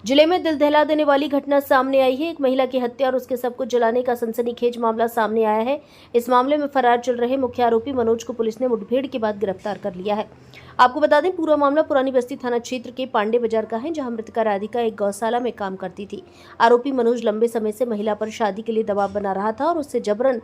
जिले में दिल दहला देने वाली घटना सामने आई है। एक महिला की हत्या और उसके शव को जलाने का सनसनीखेज मामला सामने आया है। इस मामले में फरार चल रहे मुख्य आरोपी मनोज को पुलिस ने मुठभेड़ के बाद गिरफ्तार कर लिया है। आपको बता दें, पूरा मामला पुरानी बस्ती थाना क्षेत्र के पांडे बाजार का है, जहां मृतका राधिका एक गौशाला में काम करती थी। आरोपी मनोज लंबे समय से महिला पर शादी के लिए दबाव बना रहा था और उससे जबरन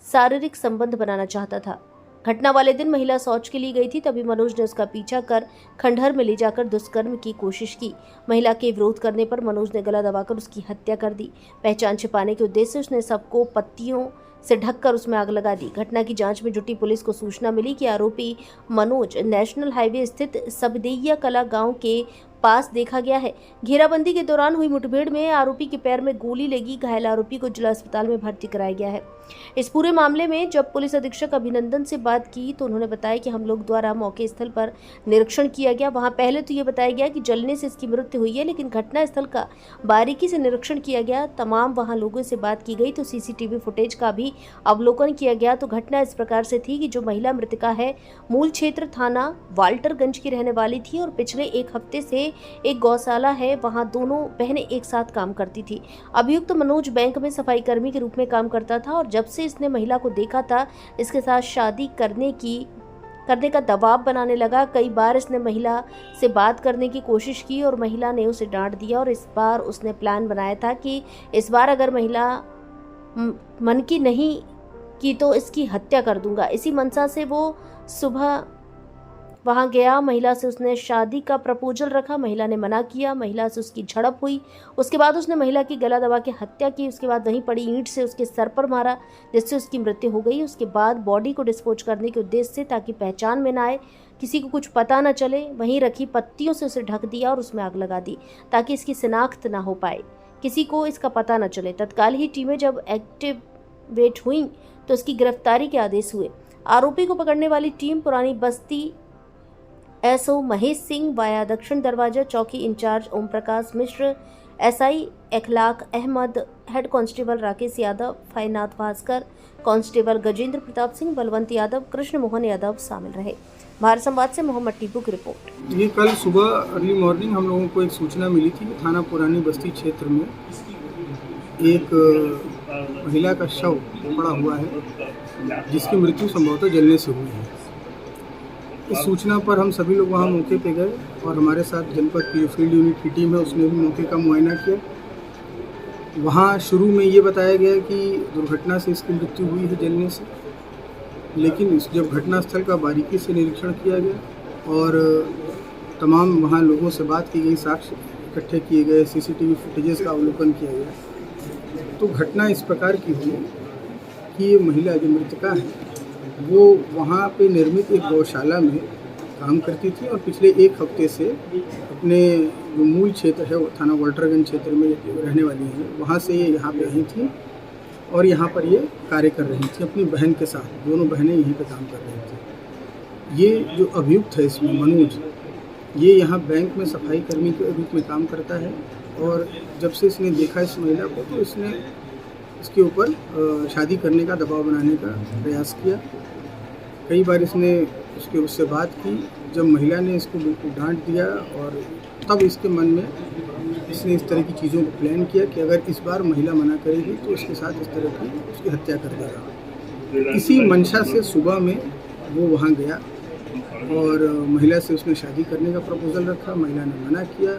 शारीरिक संबंध बनाना चाहता था। घटना वाले दिन महिला शौच के लिए गई थी, तभी मनोज ने उसका पीछा कर खंडहर में ले जाकर दुष्कर्म की कोशिश की। महिला के विरोध करने पर मनोज ने गला दबाकर उसकी हत्या कर दी। पहचान छिपाने के उद्देश्य से उसने सबको पत्तियों से ढककर उसमें आग लगा दी। घटना की जांच में जुटी पुलिस को सूचना मिली कि आरोपी मनोज नेशनल हाईवे स्थित सबदैया कला गांव के पास देखा गया है। घेराबंदी के दौरान हुई मुठभेड़ में आरोपी के पैर में गोली लगी। घायल आरोपी को जिला अस्पताल में भर्ती कराया गया है। इस पूरे मामले में जब पुलिस अधीक्षक अभिनंदन से बात की तो उन्होंने बताया कि हम लोग द्वारा मौके स्थल पर निरीक्षण किया गया। वहां पहले तो ये बताया गया कि जलने से इसकी मृत्यु हुई है, लेकिन घटना स्थल का बारीकी से निरीक्षण किया गया। तमाम वहां लोगों से बात की गई तो सीसीटीवी फुटेज का भी अवलोकन किया गया। तो घटना इस प्रकार से थी कि जो महिला मृतका है मूल क्षेत्र थाना वाल्टरगंज की रहने वाली थी और पिछले एक हफ्ते से एक गौशाला है, वहां दोनों बहनें एक साथ काम करती थी। अभियुक्त मनोज बैंक में सफाई कर्मी के रूप में काम करता था और जब से इसने महिला को देखा था, इसके साथ शादी करने का दबाव बनाने लगा। कई बार इसने महिला से बात करने की कोशिश की और महिला ने उसे डांट दिया और इस बार उसने प्लान बनाया था कि इस बार अगर महिला मन की नहीं की तो इसकी हत्या कर दूंगा। इसी मंशा से वो सुबह वहां गया। महिला से उसने शादी का प्रपोजल रखा। महिला ने मना किया। महिला से उसकी झड़प हुई। उसके बाद उसने महिला की गला दबा के हत्या की। उसके बाद वहीं पड़ी ईंट से उसके सर पर मारा, जिससे उसकी मृत्यु हो गई। उसके बाद बॉडी को डिस्पोज करने के उद्देश्य से, ताकि पहचान में न आए, किसी को कुछ पता न चले, वहीं रखी पत्तियों से उसे ढक दिया और उसमें आग लगा दी, ताकि इसकी शिनाख्त न हो पाए, किसी को इसका पता न चले। तत्काल ही टीमें जब एक्टिवेट हुई तो उसकी गिरफ्तारी के आदेश हुए। आरोपी को पकड़ने वाली टीम पुरानी बस्ती एसओ महेश सिंह वाया दक्षिण दरवाजा चौकी incharge Om Prakash Mishra, SI Ikhlaq Ahmad, head constable Rakesh Yadav, Phainath Bhaskar, constable Gajendra Pratap Singh, Balwant Yadav, Krishna Mohan Yadav शामिल रहे। भारत संवाद से मोहम्मद टीपू की रिपोर्ट। ये कल सुबह अर्ली मॉर्निंग हम लोगों को एक सूचना मिली थी कि थाना पुरानी बस्ती क्षेत्र में एक महिला का शव पड़ा हुआ है, जिसकी मृत्यु संभवतः जलने से हुई है। इस सूचना पर हम सभी लोग वहाँ मौके पे गए और हमारे साथ जनपद की फील्ड यूनिट की टीम है, उसने भी मौके का मुआयना किया। वहाँ शुरू में ये बताया गया कि दुर्घटना से इसकी मृत्यु हुई है जलने से, लेकिन जब घटनास्थल का बारीकी से निरीक्षण किया गया और तमाम वहाँ लोगों से बात की गई, साक्ष्य इकट्ठे किए गए, सीसीटीवी फुटेजेस का अवलोकन किया गया, तो घटना इस प्रकार की हुई कि ये महिला जो मृतका है वो वहाँ पे निर्मित एक गौशाला में काम करती थी और पिछले एक हफ्ते से अपने जो मूल क्षेत्र है वो थाना वाल्टरगंज क्षेत्र में रहने वाली हैं, वहाँ से ये यहाँ पे आई थी और यहाँ पर ये कार्य कर रही थी अपनी बहन के साथ। दोनों बहनें यहीं पे काम कर रही थी। ये जो अभियुक्त है इसमें मनोज, ये यहाँ बैंक में सफाई कर्मी के रूप में काम करता है और जब से इसने देखा इस महिला को तो इसने इसके ऊपर शादी करने का दबाव बनाने का प्रयास किया। कई बार इसने उससे बात की। जब महिला ने इसको बिल्कुल डांट दिया और तब इसके मन में इसने इस तरह की चीज़ों को प्लान किया कि अगर इस बार महिला मना करेगी तो इसके साथ इस तरह की उसकी हत्या कर देगा। इसी मंशा से सुबह में वो वहाँ गया और महिला से उसने शादी करने का प्रपोजल रखा। महिला ने मना किया,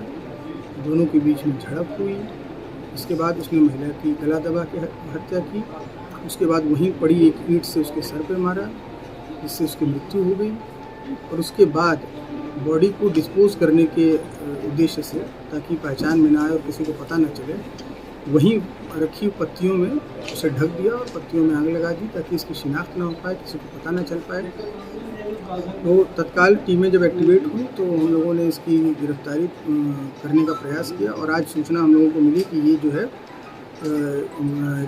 दोनों के बीच में झड़प हुई। इसके बाद उसने महिला की गला दबा के हत्या की। उसके बाद वहीं पड़ी एक ईंट से उसके सर पे मारा, जिससे उसकी मृत्यु हो गई। और उसके बाद बॉडी को डिस्पोज करने के उद्देश्य से, ताकि पहचान में ना आए और किसी को पता न चले, वहीं रखी पत्तियों में उसे ढक दिया और पत्तियों में आग लगा दी, ताकि इसकी शिनाख्त ना हो पाए, किसी को पता न चल पाए। तो तत्काल टीमें जब एक्टिवेट हुई तो हम लोगों ने इसकी गिरफ्तारी करने का प्रयास किया और आज सूचना हम लोगों को मिली कि ये जो है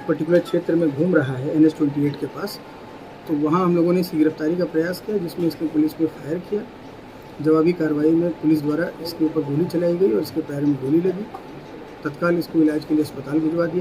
पर्टिकुलर क्षेत्र में घूम रहा है NH-28 के पास। तो वहाँ हम लोगों ने इसकी गिरफ्तारी का प्रयास किया, जिसमें इसने पुलिस पे फायर किया। जवाबी कार्रवाई में पुलिस द्वारा इसके ऊपर गोली चलाई गई और इसके पैर में गोली लगी। तत्काल इसको इलाज के लिए अस्पताल भिजवा दिया।